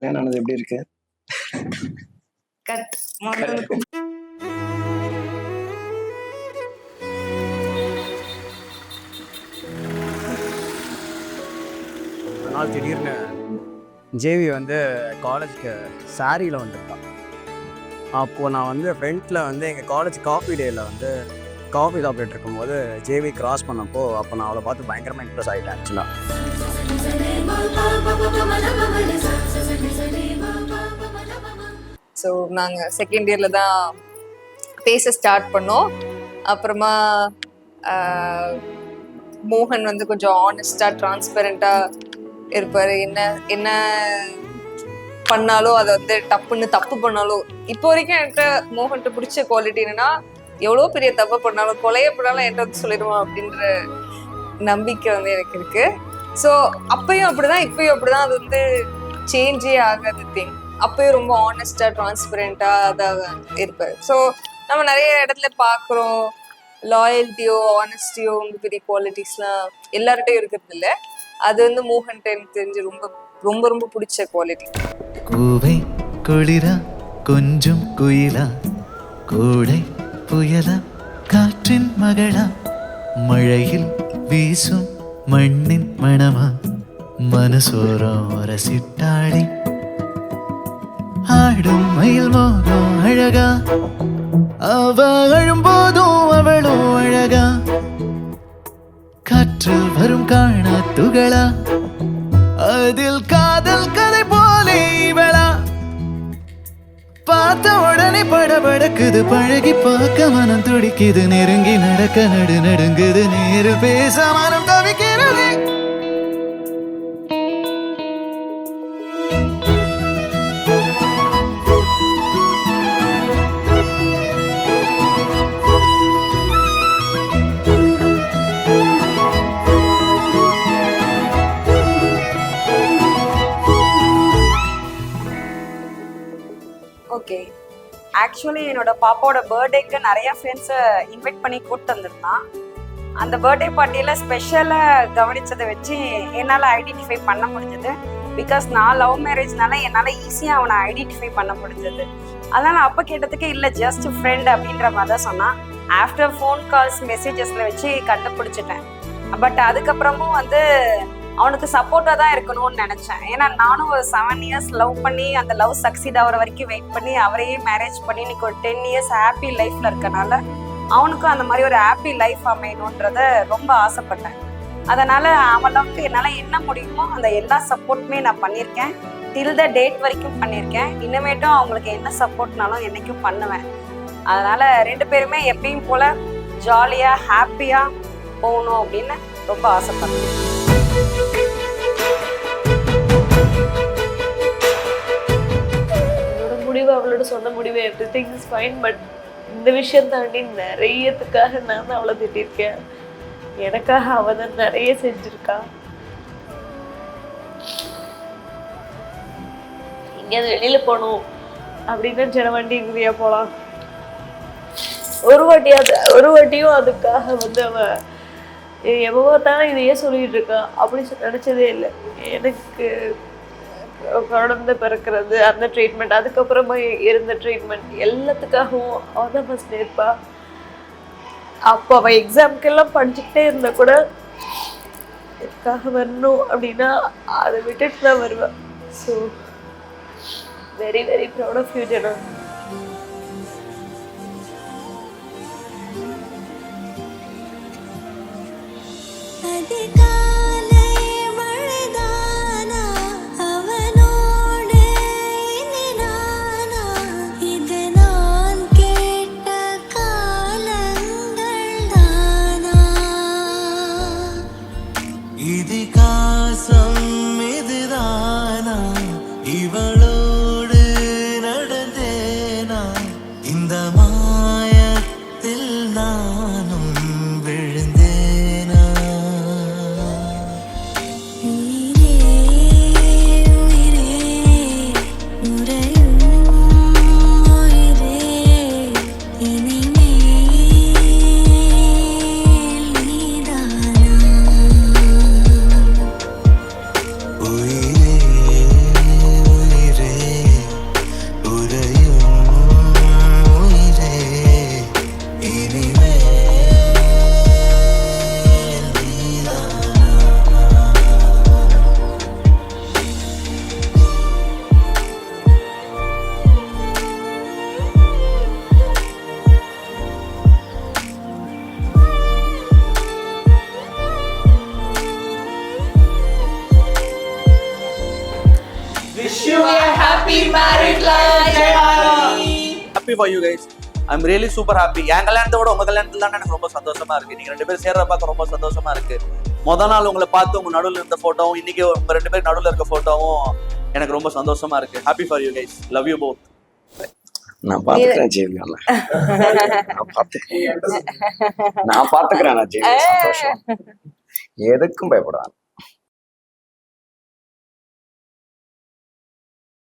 கல்யாணம் எப்படி இருக்கு? கட் ஒரு நாள் திடீர்னு ஜேவி வந்து காலேஜுக்கு சாரியில் வந்துருக்கான். அப்போது நான் வந்து ஃப்ரெண்டில் வந்து எங்கள் காலேஜ் காஃபி டேயில் வந்து காஃபி சாப்பிட்டுட்டு இருக்கும்போது ஜேவி கிராஸ் பண்ணப்போ அப்போ நான் அவளை பார்த்து பயங்கரமாக இம்ப்ரெஸ் ஆகிட்டேன். ஆக்சுவலாக ஸோ நாங்கள் செகண்ட் இயரில் தான் பேச ஸ்டார்ட் பண்ணோம். அப்புறமா மோகன் வந்து கொஞ்சம் ஆனஸ்டாக டிரான்ஸ்பெரண்ட்டாக இருப்பார். என்ன பண்ணாலும் அதை வந்து தப்பு பண்ணாலும் இப்போ வரைக்கும் என்கிட்ட மோகன்கிட்ட பிடிச்ச குவாலிட்டி என்னன்னா, எவ்வளோ பெரிய தப்பு பண்ணாலும் கொலையை பண்ணாலும் என்கிட்ட வந்து சொல்லிடுவான் அப்படின்ற நம்பிக்கை வந்து எனக்கு இருக்கு. ஸோ அப்பயும் அப்படிதான் இப்பயும் அப்படிதான். அது வந்து சேஞ்சே ஆகாத திங். அப்பயும் ரொம்ப ஆனஸ்டா டிரான்ஸ்பரண்டா அதாக இருப்பாரு. ஸோ நம்ம நிறைய இடத்துல பார்க்குறோம், லாயல்ட்டியோ ஆனஸ்டியோ பெரிய குவாலிட்டிஸ்லாம் எல்லார்ட்டையும் இருக்கிறது இல்லை. அது வந்து மோகன் எனக்கு தெரிஞ்சு ரொம்ப ரொம்ப ரொம்ப பிடிச்ச குவாலிட்டி. கூவை குளிரா கொஞ்சம் குயிலா கூடை புயலா காற்றின் மகளா மழையில் வீசும் மண்ணின் மணமா மனசோரம் ரசிட்டாடி ஆடும் மயில் மோகம் அழகா அவ அழும்போதும் அவளும் அழகா காற்றில் வரும் காணா துகளா அதில் காதல் கதை போலே இவளா பார்த்த உடனே படபடக்குது பழகி பார்க்க மனம் துடிக்குது நெருங்கி நடக்க நடுங்குது நேரில் பேச மனம் தவிக்கிறது. ஓகே, ஆக்சுவலி என்னோட பாப்பாவோட பர்த்டேக்கு நிறைய ஃப்ரெண்ட்ஸை இன்வைட் பண்ணி கூப்பிட்டு வந்திருந்தான். அந்த பர்த்டே பார்ட்டியில் ஸ்பெஷலாக கவனித்ததை வச்சு என்னால் ஐடென்டிஃபை பண்ண முடிஞ்சது. பிகாஸ் நான் லவ் மேரேஜ்னால என்னால் ஈஸியாக அவனை ஐடென்டிஃபை பண்ண முடிஞ்சது. அதனால் அப்போ கேட்டதுக்கு இல்லை ஜஸ்ட் ஃப்ரெண்ட் அப்படின்ற மாதிரி தான் சொன்னான். ஆஃப்டர் ஃபோன் கால்ஸ் மெசேஜஸில் வச்சு கண்டுபிடிச்சிட்டேன். பட் அதுக்கப்புறமும் வந்து அவனுக்கு சப்போர்ட்டாக தான் இருக்கணும்னு நினச்சேன். ஏன்னா நானும் ஒரு 7 years லவ் பண்ணி அந்த லவ் சக்சீட் ஆகிற வரைக்கும் வெயிட் பண்ணி அவரையே மேரேஜ் பண்ணி இன்னைக்கு ஒரு 10 years ஹாப்பி லைஃப்பில் இருக்கனால அவனுக்கும் அந்த மாதிரி ஒரு ஹாப்பி லைஃப் அமையணுன்றத ரொம்ப ஆசைப்பட்டேன். அதனால் அவன் லவ்க்கு என்னால் என்ன முடியுமோ அந்த எல்லா சப்போர்ட்டுமே நான் பண்ணியிருக்கேன். டில் த டேட் வரைக்கும் பண்ணியிருக்கேன். இனிமேட்டும் அவங்களுக்கு என்ன சப்போர்ட்னாலும் என்றைக்கும் பண்ணுவேன். அதனால் 2 பேருமே எப்பயும் போல் ஜாலியாக ஹாப்பியாக போகணும் அப்படின்னு ரொம்ப ஆசைப்பட்றேன். என்னோட முடிவு அவளோட சொன்ன முடிவு எவ்ரிதிங் இஸ் ஃபைன். பட் இந்த விஷயம் தாண்டி நிறையத்துக்காக நான் தான் அவளை திட்டிருக்கேன். எனக்காக அவ தான் நிறைய செஞ்சிருக்கா. எங்கேயாவது வெளியில போகணும் அப்படின்னு சில வண்டி இறுதியா போகலாம். ஒரு வாட்டியும் அதுக்காக வந்து அவ எவ்வளோ தானே இதையே சொல்லிட்டு இருக்கா அப்படி நினச்சதே இல்லை. எனக்கு குழந்தை பிறக்கிறது, அந்த ட்ரீட்மெண்ட், அதுக்கப்புறமா இருந்த ட்ரீட்மெண்ட் எல்லாத்துக்காகவும் அவள் தான் ஃபஸ்ட் இருப்பா. அப்போ அவள் எக்ஸாமுக்கெல்லாம் படிச்சுக்கிட்டே இருந்தால் கூட இதுக்காக வரணும் அப்படின்னா அதை விட்டுட்டு தான் வருவேன். So very very proud of you Jana. இவளோடு நடந்தேனா இந்த மாயத்தில் நானும் விழுந்தேனா. உயிரே உயிரே happy for you guys. I'm really super happy. என் கல்யாணத்தை விட உங்க கல்யாணத்துல தான் எனக்கு ரொம்ப சந்தோஷமா இருக்கு. நீங்க 2 பேரும் சேர்ற பார்க்க ரொம்ப சந்தோஷமா இருக்கு. நாள் உங்களை பார்த்து உங்க நடுவில் இருந்த போட்டோவும் இன்னைக்கு உங்க 2 பேரும் நடுவில் இருக்க போட்டோவும் எனக்கு ரொம்ப சந்தோஷமா இருக்கு. Happy for you guys. Love you both. நான் பாத்துக்கிறேன் ஜேவி. நான் பாத்துக்கிறேன் நான் ஜேவி. சந்தோஷம். எதுக்கும் பயப்படாது.